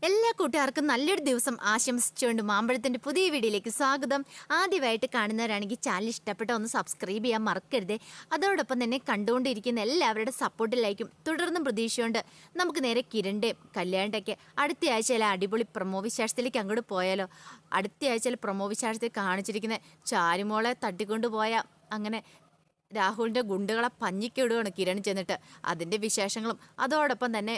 എല്ലാ കൂട്ടുകാർക്കും നല്ലൊരു ദിവസം ആശംസിച്ചുകൊണ്ട് മാമ്പഴത്തിൻ്റെ പുതിയ വീഡിയോയിലേക്ക് സ്വാഗതം. ആദ്യമായിട്ട് കാണുന്നവരാണെങ്കിൽ ചാനൽ ഇഷ്ടപ്പെട്ട ഒന്ന് സബ്സ്ക്രൈബ് ചെയ്യാൻ മറക്കരുതേ. അതോടൊപ്പം തന്നെ കണ്ടുകൊണ്ടിരിക്കുന്ന എല്ലാവരുടെ സപ്പോർട്ടിലായിരിക്കും തുടർന്നും പ്രതീക്ഷയുണ്ട്. നമുക്ക് നേരെ കിരണിൻ്റെയും കല്യാണിൻ്റെയൊക്കെ അടുത്ത ആഴ്ചയിലെ അടിപൊളി പ്രൊമോ വിശേഷത്തിലേക്ക് അങ്ങോട്ട് പോയാലോ. അടുത്ത ആഴ്ചയിലെ പ്രൊമോ വിശേഷത്തിൽ കാണിച്ചിരിക്കുന്ന ചാരുമോളെ തട്ടിക്കൊണ്ടുപോയ അങ്ങനെ രാഹുലിൻ്റെ ഗുണ്ടുകളെ പഞ്ഞിക്കിടുകയാണ് കിരൺ ചെന്നിട്ട്. അതിൻ്റെ വിശേഷങ്ങളും അതോടൊപ്പം തന്നെ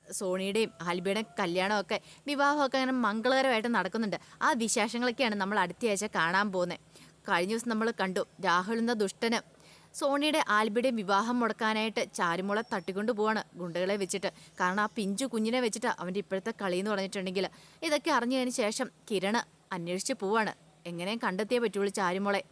സോണിയുടെയും ആൽബിയുടെയും കല്യാണമൊക്കെ വിവാഹമൊക്കെ അങ്ങനെ മംഗളകരമായിട്ട് നടക്കുന്നുണ്ട്. ആ വിശേഷങ്ങളൊക്കെയാണ് നമ്മൾ അടുത്ത ആഴ്ച കാണാൻ പോകുന്നത്. കഴിഞ്ഞ ദിവസം നമ്മൾ കണ്ടു രാഹുൽ എന്ന ദുഷ്ടന് സോണിയുടെ ആൽബിയുടെയും വിവാഹം മുടക്കാനായിട്ട് ചാരുമോളെ തട്ടിക്കൊണ്ടു പോവാണ് ഗുണ്ടകളെ വെച്ചിട്ട്. കാരണം ആ പിഞ്ചു കുഞ്ഞിനെ വെച്ചിട്ട് അവൻ്റെ ഇപ്പോഴത്തെ കളി എന്ന് പറഞ്ഞിട്ടുണ്ടെങ്കിൽ ഇതൊക്കെ അറിഞ്ഞതിന് ശേഷം കിരണ് അന്വേഷിച്ച് പോവാണ്. എങ്ങനെയും കണ്ടെത്തിയേ പറ്റുള്ളൂ ചാരുമോളെ.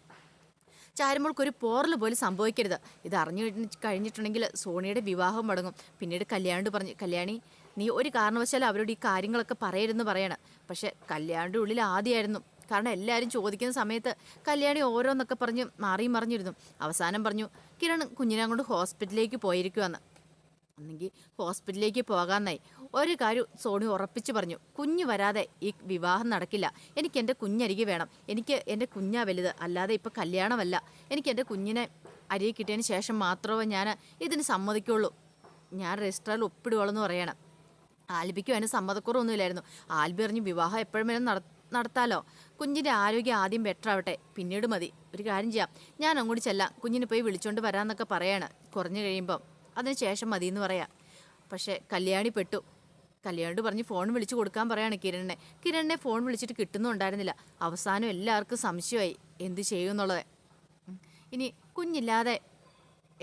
ചാരുമോൾക്കൊരു പോറൽ പോലും സംഭവിക്കരുത്. ഇത് അറിഞ്ഞു കഴിഞ്ഞിട്ടുണ്ടെങ്കിൽ സോണിയുടെ വിവാഹം മുടങ്ങും. പിന്നീട് കല്യാണിയോട് പറഞ്ഞു, കല്യാണി നീ ഒരു കാരണവശാലും അവരോട് ഈ കാര്യങ്ങളൊക്കെ പറയരുതെന്ന് പറയണം. പക്ഷെ കല്യാണിൻ്റെ ഉള്ളിൽ ആദ്യമായിരുന്നു. കാരണം എല്ലാവരും ചോദിക്കുന്ന സമയത്ത് കല്യാണി ഓരോന്നൊക്കെ പറഞ്ഞ് മാറിയും മറിഞ്ഞിരുന്നു. അവസാനം പറഞ്ഞു കിരൺ കുഞ്ഞിനെ കൊണ്ട് ഹോസ്പിറ്റലിലേക്ക് പോയിരിക്കുവാന്ന്. ഒന്നെങ്കിൽ ഹോസ്പിറ്റലിലേക്ക് പോകാമെന്നായി. ഒരു കാര്യം സോണി ഉറപ്പിച്ച് പറഞ്ഞു, കുഞ്ഞ് വരാതെ ഈ വിവാഹം നടക്കില്ല. എനിക്ക് എൻ്റെ കുഞ്ഞരികെ വേണം. എനിക്ക് എൻ്റെ കുഞ്ഞാ വലുത്, അല്ലാതെ ഇപ്പം കല്യാണമല്ല. എനിക്ക് എൻ്റെ കുഞ്ഞിനെ അരികെ കിട്ടിയതിന് ശേഷം മാത്രമേ ഞാൻ ഇതിന് സമ്മതിക്കുള്ളൂ. ഞാൻ രജിസ്റ്ററിൽ ഒപ്പിടുകയുള്ളെന്ന് പറയണം. ആൽബിക്കും അതിന് സമ്മതക്കുറവൊന്നുമില്ലായിരുന്നു. ആൽബി പറഞ്ഞു വിവാഹം എപ്പോഴും വേണം നടത്താലോ. കുഞ്ഞിൻ്റെ ആരോഗ്യം ആദ്യം ബെറ്റർ ആവട്ടെ, പിന്നീട് മതി. ഒരു കാര്യം ചെയ്യാം, ഞാൻ അങ്ങോട്ട് ചെല്ലാം, കുഞ്ഞിനെ പോയി വിളിച്ചോണ്ട് വരാമെന്നൊക്കെ പറയാണ്. കുറഞ്ഞു കഴിയുമ്പം അതിന് ശേഷം മതി എന്ന് പറയാം. പക്ഷേ കല്യാണി പെട്ടു. കല്യാണിയോട് പറഞ്ഞ് ഫോൺ വിളിച്ച് കൊടുക്കാൻ പറയാണ് കിരണിനെ ഫോൺ വിളിച്ചിട്ട് കിട്ടുന്നുണ്ടായിരുന്നില്ല. അവസാനം എല്ലാവർക്കും സംശയമായി എന്ത് ചെയ്യുമെന്നുള്ളത്. ഇനി കുഞ്ഞില്ലാതെ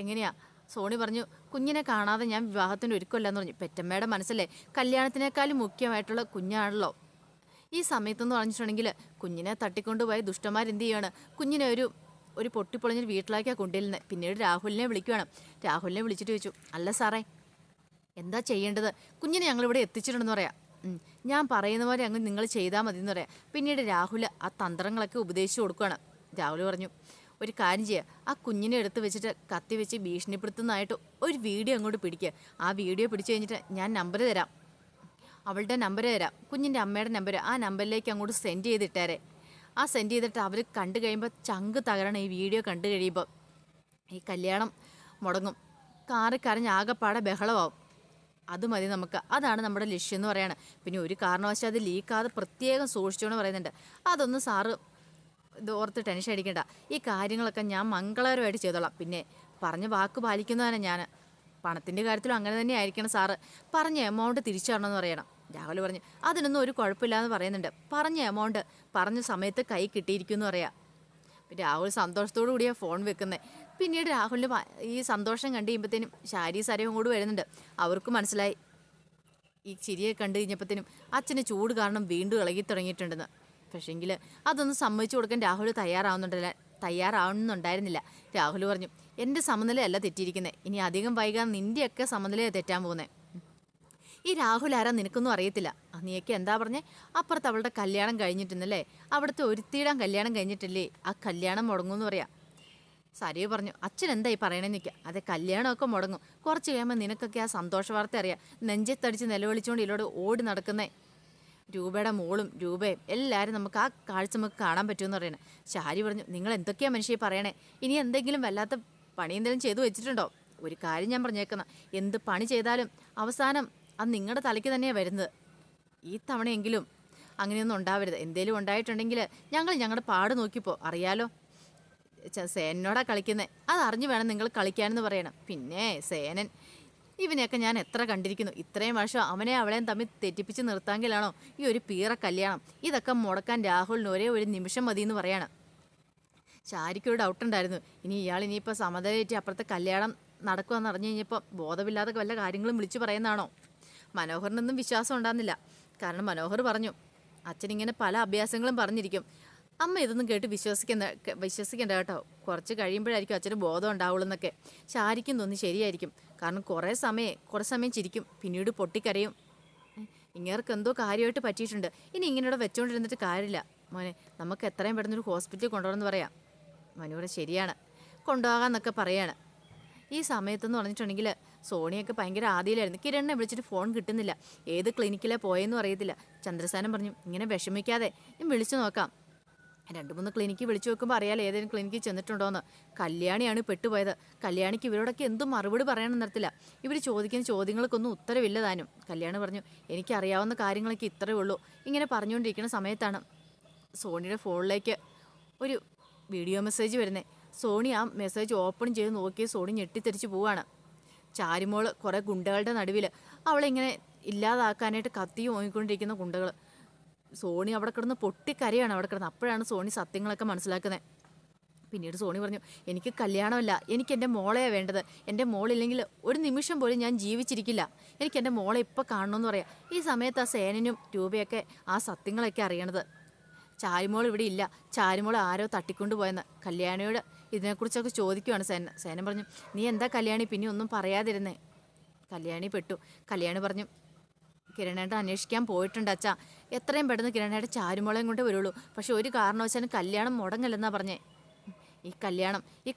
എങ്ങനെയാ? സോണി പറഞ്ഞു കുഞ്ഞിനെ കാണാതെ ഞാൻ വിവാഹത്തിന് ഒരുക്കമില്ലെന്ന് പറഞ്ഞു. പെറ്റമ്മയുടെ മനസ്സല്ലേ കല്യാണത്തിനേക്കാളും മുഖ്യമായിട്ടുള്ള കുഞ്ഞാണല്ലോ. ഈ സമയത്തെന്ന് പറഞ്ഞിട്ടുണ്ടെങ്കിൽ കുഞ്ഞിനെ തട്ടിക്കൊണ്ടുപോയ ദുഷ്ടന്മാരെന്ത് ചെയ്യാണ്? കുഞ്ഞിനെ ഒരു പൊട്ടിപ്പൊളിഞ്ഞൊരു വീട്ടിലേക്കാണ് കൊണ്ടുവരുന്നത്. പിന്നീട് രാഹുലിനെ വിളിക്കുകയാണ്. രാഹുലിനെ വിളിച്ചിട്ട് ചോദിച്ചു, അല്ല സാറേ എന്താ ചെയ്യേണ്ടത്? കുഞ്ഞിനെ ഞങ്ങളിവിടെ എത്തിച്ചിട്ടുണ്ടെന്ന് പറയാം. ഞാൻ പറയുന്ന പോലെ അങ്ങ് നിങ്ങൾ ചെയ്താൽ മതി എന്ന് പറയാം. പിന്നീട് രാഹുൽ ആ തന്ത്രങ്ങളൊക്കെ ഉപദേശിച്ചു കൊടുക്കുകയാണ്. രാഹുൽ പറഞ്ഞു ഒരു കാര്യം ചെയ്യുക, ആ കുഞ്ഞിനെ എടുത്ത് വെച്ചിട്ട് കത്തി വെച്ച് ഭീഷണിപ്പെടുത്തുന്നതായിട്ട് ഒരു വീഡിയോ അങ്ങോട്ട് പിടിക്കുക. ആ വീഡിയോ പിടിച്ചു കഴിഞ്ഞിട്ട് ഞാൻ നമ്പർ തരാം, അവളുടെ നമ്പർ തരാം, കുഞ്ഞിൻ്റെ അമ്മയുടെ നമ്പർ, ആ നമ്പറിലേക്ക് അങ്ങോട്ട് സെൻഡ് ചെയ്തിട്ടേരെ. ആ സെൻഡ് ചെയ്തിട്ട് അവർ കണ്ടു കഴിയുമ്പോൾ ചങ്ക് തകരണം. ഈ വീഡിയോ കണ്ടു കഴിയുമ്പോൾ ഈ കല്യാണം മുടങ്ങും. കാറി കരഞ്ഞ് ആകെപ്പാടെ ബഹളമാവും. അത് മതി നമുക്ക്, അതാണ് നമ്മുടെ ലക്ഷ്യം എന്ന് പറയാണ്. പിന്നെ ഒരു കാരണവശാൽ അത് ലീക്കാതെ പ്രത്യേകം സൂക്ഷിച്ചോന്ന് പറയുന്നുണ്ട്. അതൊന്നും സാറ് ഇത് ഓർത്ത് ടെൻഷൻ അടിക്കണ്ട. ഈ കാര്യങ്ങളൊക്കെ ഞാൻ മംഗളകരമായിട്ട് ചെയ്തോളാം. പിന്നെ പറഞ്ഞ വാക്ക് പാലിക്കുന്നതാണ് ഞാൻ. പണത്തിൻ്റെ കാര്യത്തിലും അങ്ങനെ തന്നെ ആയിരിക്കണം സാറ്. പറഞ്ഞ എമൗണ്ട് തിരിച്ചു തരണമെന്ന് പറയണം. രാഹുൽ പറഞ്ഞു അതിനൊന്നും ഒരു കുഴപ്പമില്ലാന്ന് പറയുന്നുണ്ട്. പറഞ്ഞ എമൗണ്ട് പറഞ്ഞ സമയത്ത് കൈ കിട്ടിയിരിക്കുമെന്ന് പറയാം. രാഹുൽ സന്തോഷത്തോടു കൂടിയാണ് ഫോൺ വെക്കുന്നത്. പിന്നീട് രാഹുലിന് ഈ സന്തോഷം കണ്ടു കഴിയുമ്പോഴത്തേനും ശാരി സരവും കൂടി വരുന്നുണ്ട്. അവർക്ക് മനസ്സിലായി ഈ ചിരിയെ കണ്ടു കഴിഞ്ഞപ്പോഴത്തേനും അച്ഛന് ചൂട് കാരണം വീണ്ടും ഇളകി തുടങ്ങിയിട്ടുണ്ടെന്ന്. പക്ഷേങ്കിൽ അതൊന്നും സമ്മതിച്ചു കൊടുക്കാൻ രാഹുൽ തയ്യാറാവുന്നുണ്ടായിരുന്നില്ല. രാഹുൽ പറഞ്ഞു എൻ്റെ സമനിലയല്ല തെറ്റിയിരിക്കുന്നത്, ഇനി അധികം വൈകാൻ നിൻ്റെയൊക്കെ സമനിലയാണ് തെറ്റാൻ പോകുന്നത്. ഈ രാഹുൽ ആരാ നിനക്കൊന്നും അറിയത്തില്ല. നീയൊക്കെ എന്താ പറഞ്ഞേ? അപ്പുറത്ത് അവളുടെ കല്യാണം കഴിഞ്ഞിട്ടുന്നല്ലേ, അവിടുത്തെ ഒരുത്തിയിടാൻ കല്യാണം കഴിഞ്ഞിട്ടില്ലേ, ആ കല്യാണം മുടങ്ങുമെന്ന് പറയാം. സരിയ പറഞ്ഞു അച്ഛൻ എന്താ ഈ പറയണേന്ന് നിൽക്കുക. അതെ കല്യാണമൊക്കെ മുടങ്ങും. കുറച്ച് കഴിയുമ്പോൾ നിനക്കൊക്കെ ആ സന്തോഷ വാർത്ത അറിയാം. നെഞ്ചത്തടിച്ച് നിലവിളിച്ചുകൊണ്ട് ഇതിലൂടെ ഓടി നടക്കുന്നേ രൂപയുടെ മോളും രൂപയും എല്ലാവരും നമുക്ക് ആ കാഴ്ച നമുക്ക് കാണാൻ പറ്റുമെന്ന് പറയണേ. ശാരി പറഞ്ഞു നിങ്ങൾ എന്തൊക്കെയാ മനുഷ്യയെ പറയണേ? ഇനി എന്തെങ്കിലും വല്ലാത്ത പണി എന്തെങ്കിലും ചെയ്തു വെച്ചിട്ടുണ്ടോ? ഒരു കാര്യം ഞാൻ പറഞ്ഞേക്കുന്ന, എന്ത് പണി ചെയ്താലും അവസാനം അത് നിങ്ങളുടെ തലയ്ക്ക് തന്നെയാണ് വരുന്നത്. ഈ തവണയെങ്കിലും അങ്ങനെയൊന്നും ഉണ്ടാവരുത്. എന്തേലും ഉണ്ടായിട്ടുണ്ടെങ്കിൽ ഞങ്ങളുടെ പാട് നോക്കിപ്പോ അറിയാലോ. സേനനോടാ കളിക്കുന്നത്, അതറിഞ്ഞു വേണം നിങ്ങൾ കളിക്കാനെന്ന് പറയണം. പിന്നെ സേനൻ ഇവനെയൊക്കെ ഞാൻ എത്ര കണ്ടിരിക്കുന്നു. ഇത്രയും വർഷം അവനെ അവളെയും തമ്മിൽ തെറ്റിപ്പിച്ച് നിർത്താമെങ്കിലാണോ ഈ ഒരു പീറ കല്യാണം? ഇതൊക്കെ മുടക്കാൻ രാഹുലിന് ഒരേ ഒരു നിമിഷം മതി എന്ന് പറയണം. ശാരിക്കൊരു ഡൗട്ടുണ്ടായിരുന്നു, ഇനിയിപ്പോൾ സമതലേറ്റ് അപ്പുറത്തെ കല്യാണം നടക്കുമെന്ന് അറിഞ്ഞു കഴിഞ്ഞപ്പോൾ ബോധമില്ലാതെ വല്ല കാര്യങ്ങളും വിളിച്ചു പറയുന്നതാണോ? മനോഹറിനൊന്നും വിശ്വാസം ഉണ്ടാകുന്നില്ല. കാരണം മനോഹർ പറഞ്ഞു അച്ഛനിങ്ങനെ പല അഭ്യാസങ്ങളും പറഞ്ഞിരിക്കും. അമ്മ ഇതൊന്നും കേട്ട് വിശ്വസിക്കേണ്ട കേട്ടോ. കുറച്ച് കഴിയുമ്പോഴായിരിക്കും അച്ഛന് ബോധം ഉണ്ടാവുള്ളൂ എന്നൊക്കെ. ശാരിക്കും തോന്നി ശരിയായിരിക്കും. കാരണം കുറേ സമയം ചിരിക്കും, പിന്നീട് പൊട്ടിക്കരയും. ഇങ്ങേർക്ക് എന്തോ കാര്യമായിട്ട് പറ്റിയിട്ടുണ്ട്. ഇനി ഇങ്ങനെയോടെ വെച്ചുകൊണ്ടിരുന്നിട്ട് കാര്യമില്ല മോനെ, നമുക്ക് എത്രയും പെട്ടെന്നൊരു ഹോസ്പിറ്റലിൽ കൊണ്ടുപോകണമെന്ന് പറയാം. മനോഹർ ശരിയാണ്, കൊണ്ടുപോകാമെന്നൊക്കെ പറയാണ്. ഈ സമയത്തെന്ന് പറഞ്ഞിട്ടുണ്ടെങ്കിൽ സോണിയൊക്കെ ഭയങ്കര ആദിയിലായിരുന്നു. കിരണിനെ വിളിച്ചിട്ട് ഫോൺ കിട്ടുന്നില്ല. ഏത് ക്ലിനിക്കിലെ പോയെന്നും അറിയത്തില്ല. ചന്ദ്രസേനൻ പറഞ്ഞു, ഇങ്ങനെ വിഷമിക്കാതെ ഞാൻ വിളിച്ചു നോക്കാം. 2-3 ക്ലിനിക്ക് വിളിച്ചു നോക്കുമ്പോൾ അറിയാലോ ഏതെങ്കിലും ക്ലിനിക്കിൽ ചെന്നിട്ടുണ്ടോയെന്ന്. കല്യാണിയാണ് പെട്ടുപോയത്. കല്യാണിക്ക് ഇവരോടൊക്കെ എന്തും മറുപടി പറയാനും നിർത്തില്ല. ഇവർ ചോദിക്കുന്ന ചോദ്യങ്ങൾക്കൊന്നും ഉത്തരവില്ല താനും. കല്യാണി പറഞ്ഞു, എനിക്കറിയാവുന്ന കാര്യങ്ങളൊക്കെ ഇത്രയേ ഉള്ളൂ. ഇങ്ങനെ പറഞ്ഞുകൊണ്ടിരിക്കുന്ന സമയത്താണ് സോണിയുടെ ഫോണിലേക്ക് ഒരു വീഡിയോ മെസ്സേജ് വരുന്നത്. സോണി ആ മെസ്സേജ് ഓപ്പൺ ചെയ്ത് നോക്കി സോണി ഞെട്ടിത്തെറിച്ച് പോവാണ്. ചാരുമോള് കുറേ ഗുണ്ടകളുടെ നടുവിൽ അവളിങ്ങനെ ഇല്ലാതാക്കാനായിട്ട് കത്തി ഓങ്ങിക്കൊണ്ടിരിക്കുന്ന ഗുണ്ടകൾ. സോണി അവിടെ കിടന്ന് പൊട്ടിക്കരയാണ് അവിടെ കിടന്ന്. അപ്പോഴാണ് സോണി സത്യങ്ങളൊക്കെ മനസ്സിലാക്കുന്നത്. പിന്നീട് സോണി പറഞ്ഞു, എനിക്ക് കല്യാണമല്ല, എനിക്ക് എൻ്റെ മോളെയാണ് വേണ്ടത്. എൻ്റെ മോളില്ലെങ്കിൽ ഒരു നിമിഷം പോലും ഞാൻ ജീവിച്ചിരിക്കില്ല. എനിക്ക് എൻ്റെ മോളെ ഇപ്പം കാണണമെന്ന് പറയാം. ഈ സമയത്ത് ആ സേനനും രൂപയൊക്കെ ആ സത്യങ്ങളൊക്കെ അറിയണത്. ചാരുമോൾ ഇവിടെ ഇല്ല, ചാരുമോൾ ആരോ തട്ടിക്കൊണ്ടുപോയെന്ന് കല്യാണിയോട് ഇതിനെക്കുറിച്ചൊക്കെ ചോദിക്കുവാണ് സേനൻ പറഞ്ഞു, നീ എന്താ കല്യാണി പിന്നെ ഒന്നും പറയാതിരുന്നേ? കല്യാണി പെട്ടു. കല്യാണി പറഞ്ഞു, കിരണേട്ടൻ അന്വേഷിക്കാൻ പോയിട്ടുണ്ട് അച്ഛാ. എത്രയും പെട്ടെന്ന് കിരണേട്ടൻ ചാരുമോളെയും കൊണ്ട് വരുള്ളൂ. പക്ഷെ ഒരു കാരണവശാലും കല്യാണം മുടങ്ങല്ലെന്നാ പറഞ്ഞേ. ഈ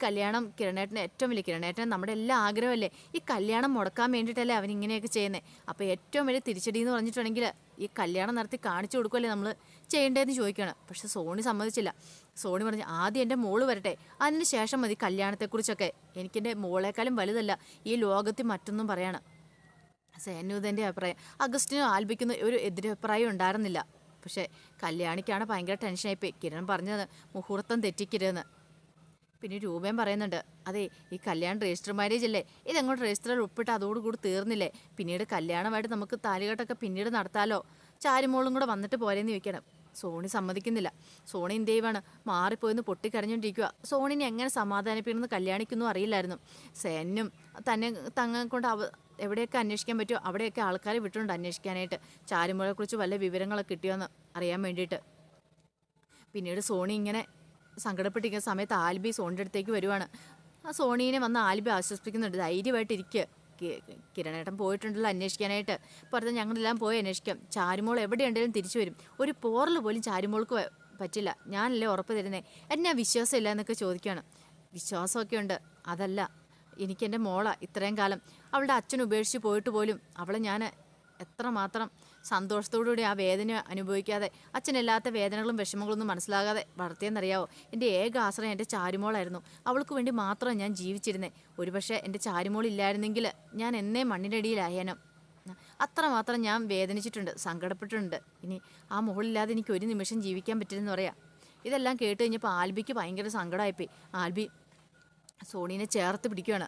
കല്യാണം കിരണേട്ടന് ഏറ്റവും വലിയ, കിരണേട്ടന് നമ്മുടെ എല്ലാ ആഗ്രഹമല്ലേ, ഈ കല്യാണം മുടക്കാൻ വേണ്ടിയിട്ടല്ലേ അവൻ ഇങ്ങനെയൊക്കെ ചെയ്യുന്നത്. അപ്പോൾ ഏറ്റവും വലിയ തിരിച്ചടി എന്ന് പറഞ്ഞിട്ടുണ്ടെങ്കിൽ ഈ കല്യാണം നടത്തി കാണിച്ചു കൊടുക്കുമല്ലേ നമ്മൾ ചെയ്യേണ്ടതെന്ന് ചോദിക്കുകയാണ്. പക്ഷെ സോണി സമ്മതിച്ചില്ല. സോണി പറഞ്ഞു, ആദ്യം എൻ്റെ മോള് വരട്ടെ, അതിന് ശേഷം മതി കല്യാണത്തെക്കുറിച്ചൊക്കെ. എനിക്കെൻ്റെ മോളെക്കാളും വലുതല്ല ഈ ലോകത്തിൽ മറ്റൊന്നും പറയാണ്. സേനുദൻ്റെ അഭിപ്രായം. അഗസ്റ്റിനും ആൽബിക്കുന്ന ഒരു എതിരഭിപ്രായം ഉണ്ടായിരുന്നില്ല. പക്ഷേ കല്യാണിക്കാണ് ഭയങ്കര ടെൻഷനായിപ്പോയി. കിരൺ പറഞ്ഞത് മുഹൂർത്തം തെറ്റിക്കരുതെന്ന്. പിന്നെ രൂപയും പറയുന്നുണ്ട്, അതെ ഈ കല്യാണം രജിസ്റ്റർ മാരേജ് അല്ലേ, ഇതങ്ങോട്ട് രജിസ്റ്ററിൽ ഉൾപ്പെട്ട് അതോടുകൂടി തീർന്നില്ലേ, പിന്നീട് കല്യാണമായിട്ട് നമുക്ക് താലികെട്ടൊക്കെ പിന്നീട് നടത്താലോ, ചാരുമോളും കൂടെ വന്നിട്ട് പോരേന്ന് ചോദിക്കണം. സോണി സമ്മതിക്കുന്നില്ല. സോണി എന്ത് ചെയ്യുവാണ്, മാറിപ്പോയെന്ന് പൊട്ടിക്കരഞ്ഞുകൊണ്ടിരിക്കുക. സോണിനെ എങ്ങനെ സമാധാനിപ്പിക്കണമെന്ന് കല്യാണിക്കൊന്നും അറിയില്ലായിരുന്നു. സേനും തന്നെ കൊണ്ട് എവിടെയൊക്കെ അന്വേഷിക്കാൻ പറ്റുമോ അവിടെയൊക്കെ ആൾക്കാരെ വിട്ടുകൊണ്ട് അന്വേഷിക്കാനായിട്ട്, ചാരുമോളെക്കുറിച്ച് വല്ല വിവരങ്ങളൊക്കെ കിട്ടിയോന്ന് അറിയാൻ വേണ്ടിയിട്ട്. പിന്നീട് സോണി ഇങ്ങനെ സങ്കടപ്പെട്ടിരിക്കുന്ന സമയത്ത് ആൽബി സോണിൻ്റെ അടുത്തേക്ക് വരുവാണ്. ആ സോണീനെ വന്ന് ആൽബി ആശ്വസിപ്പിക്കുന്നുണ്ട്, ധൈര്യമായിട്ടിരിക്കുക, കിരണേട്ടൻ പോയിട്ടുണ്ടല്ലോ അന്വേഷിക്കാനായിട്ട്, പറഞ്ഞാൽ ഞങ്ങളെല്ലാം പോയി അന്വേഷിക്കാം, ചാരുമോൾ എവിടെയുണ്ടെങ്കിലും തിരിച്ചു വരും, ഒരു പോറൽ പോലും ചാരുമോൾക്ക് പറ്റില്ല, ഞാനല്ലേ ഉറപ്പ് തരുന്നേ, എന്നാ വിശ്വാസമില്ല എന്നൊക്കെ ചോദിക്കുകയാണ്. വിശ്വാസമൊക്കെ ഉണ്ട്, അതല്ല എനിക്കെൻ്റെ മോളാ ഇത്രയും കാലം അവളുടെ അച്ഛൻ ഉപേക്ഷിച്ച് പോയിട്ട് പോലും അവളെ ഞാൻ എത്രമാത്രം സന്തോഷത്തോടുകൂടി ആ വേദന അനുഭവിക്കാതെ, അച്ഛനില്ലാത്ത വേദനകളും വിഷമങ്ങളൊന്നും മനസ്സിലാകാതെ വളർത്തിയെന്നറിയാവോ. എൻ്റെ ഏക ആശ്രയം എൻ്റെ ചാരുമോളായിരുന്നു. അവൾക്ക് വേണ്ടി മാത്രം ഞാൻ ജീവിച്ചിരുന്നേ. ഒരുപക്ഷെ എൻ്റെ ചാരുമോൾ ഇല്ലായിരുന്നെങ്കിൽ ഞാൻ എന്നേ മണ്ണിനടിയിലായേനോ. അത്രമാത്രം ഞാൻ വേദനിച്ചിട്ടുണ്ട്, സങ്കടപ്പെട്ടിട്ടുണ്ട്. ഇനി ആ മോളില്ലാതെ എനിക്ക് ഒരു നിമിഷം ജീവിക്കാൻ പറ്റില്ലെന്ന് പറയാം. ഇതെല്ലാം കേട്ട് കഴിഞ്ഞപ്പോൾ ആൽബിക്ക് ഭയങ്കര സങ്കടമായിപ്പോയി. ആൽബി സോണീനെ ചേർത്ത് പിടിക്കുകയാണ്.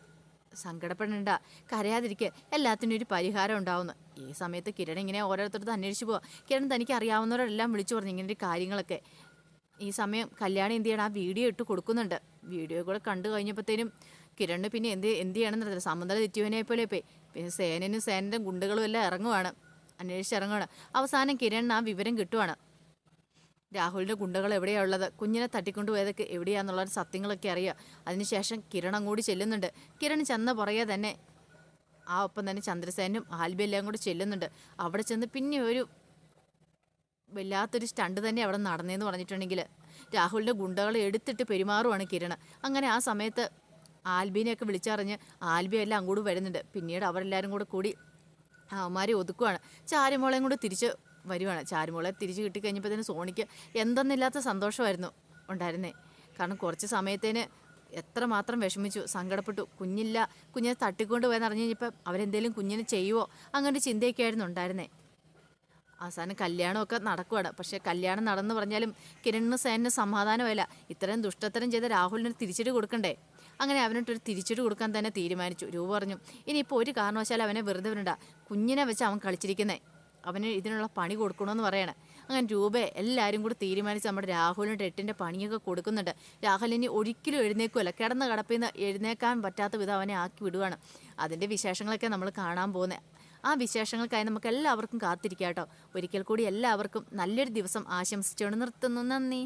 സങ്കടപ്പെടണ്ട, കരയാതിരിക്കുക, എല്ലാത്തിനും ഒരു പരിഹാരം ഉണ്ടാവുന്നു. ഈ സമയത്ത് കിരൺ ഇങ്ങനെ ഓരോരുത്തരത്ത് അന്വേഷിച്ച് പോവാം. കിരൺ തനിക്ക് അറിയാവുന്നവരെല്ലാം വിളിച്ചു പറഞ്ഞു ഇങ്ങനെ കാര്യങ്ങളൊക്കെ. ഈ സമയം കല്യാണി എന്ത് ചെയ്യണം, ആ വീഡിയോ ഇട്ട് കൊടുക്കുന്നുണ്ട്. വീഡിയോ കൂടെ കണ്ടു കഴിഞ്ഞപ്പോഴത്തേനും കിരണിന് പിന്നെ എന്ത് ചെയ്യണമെന്ന് അറിയില്ല. സമുദ്ര തെറ്റുവനെ പോലെ പോയി. പിന്നെ സേനൻ്റെ ഗുണ്ടുകളും എല്ലാം അന്വേഷിച്ചിറങ്ങുവാണ്. അവസാനം കിരണിന് ആ വിവരം കിട്ടുവാണ്. രാഹുലിൻ്റെ ഗുണ്ടകൾ എവിടെയാണ് ഉള്ളത്, കുഞ്ഞിനെ തട്ടിക്കൊണ്ടുപോയതൊക്കെ എവിടെയാണെന്നുള്ള സത്യങ്ങളൊക്കെ അറിയുക. അതിനുശേഷം കിരൺ അങ്ങോട്ട് ചെല്ലുന്നുണ്ട്. കിരൺ ചെന്ന പുറകെ തന്നെ ആ ഒപ്പം തന്നെ ചന്ദ്രസേനും ആൽബി എല്ലാം കൂടി ചെല്ലുന്നുണ്ട്. അവിടെ ചെന്ന് പിന്നെ ഒരു വല്ലാത്തൊരു സ്റ്റണ്ട് തന്നെ അവിടെ നടന്നതെന്ന് പറഞ്ഞിട്ടുണ്ടെങ്കിൽ രാഹുലിൻ്റെ ഗുണ്ടകളെ എടുത്തിട്ട് പെരുമാറുവാണ് കിരൺ. അങ്ങനെ ആ സമയത്ത് ആൽബിനെയൊക്കെ വിളിച്ചറിഞ്ഞ് ആൽബി എല്ലാം അങ്ങോട്ട് വരുന്നുണ്ട്. പിന്നീട് അവരെല്ലാവരും കൂടി അവന്മാരെ ഒതുക്കുവാണ്. ചാരുമോളെയും കൂടെ തിരിച്ച് വരുവാണ്. ചാരുമോളെ തിരിച്ച് കിട്ടിക്കഴിഞ്ഞപ്പോഴത്തേന് സോണിക്ക് എന്തെന്നില്ലാത്ത സന്തോഷമായിരുന്നു ഉണ്ടായിരുന്നേ. കാരണം കുറച്ച് സമയത്തേന് എത്രമാത്രം വിഷമിച്ചു, സങ്കടപ്പെട്ടു. കുഞ്ഞിനെ തട്ടിക്കൊണ്ട് പോയെന്ന് അറിഞ്ഞു കഴിഞ്ഞപ്പോൾ അവരെന്തേലും കുഞ്ഞിനെ ചെയ്യുമോ അങ്ങനെ ചിന്തയൊക്കെ ആയിരുന്നു ഉണ്ടായിരുന്നേ. അവസാനം കല്യാണമൊക്കെ നടക്കുവാണ്. പക്ഷേ കല്യാണം നടന്നു പറഞ്ഞാലും കിരണിന് സേനന് സമാധാനമല്ല. ഇത്രയും ദുഷ്ടത്തരം ചെയ്ത രാഹുലിന് തിരിച്ചടി കൊടുക്കണ്ടേ. അങ്ങനെ അവനോട്ടൊരു തിരിച്ചടി കൊടുക്കാൻ തന്നെ തീരുമാനിച്ചു. രൂപ പറഞ്ഞു, ഇനിയിപ്പോൾ ഒരു കാരണവശാലും അവനെ വെറുതെ വിടണ്ട, കുഞ്ഞിനെ വെച്ച് അവൻ കളിച്ചിരിക്കുന്നേ, അവന് ഇതിനുള്ള പണി കൊടുക്കണമെന്ന് പറയണേ. അങ്ങനെ രൂപ എല്ലാവരും കൂടി തീരുമാനിച്ച് നമ്മുടെ രാഹുലിൻ്റെ 8ൻ്റെ പണിയൊക്കെ കൊടുക്കുന്നുണ്ട്. രാഹുലിനി ഒരിക്കലും എഴുന്നേക്കുമല്ല, കിടന്ന കടപ്പിൽ നിന്ന് എഴുന്നേക്കാൻ പറ്റാത്ത വിധം അവനെ ആക്കി വിടുവാണ്. അതിൻ്റെ വിശേഷങ്ങളൊക്കെ നമ്മൾ കാണാൻ പോകുന്നത്. ആ വിശേഷങ്ങൾക്കായി നമുക്ക് എല്ലാവർക്കും കാത്തിരിക്കാം കേട്ടോ. ഒരിക്കൽ കൂടി എല്ലാവർക്കും നല്ലൊരു ദിവസം ആശംസിച്ചുകൊണ്ട് നിർത്തുന്നു. നന്ദി.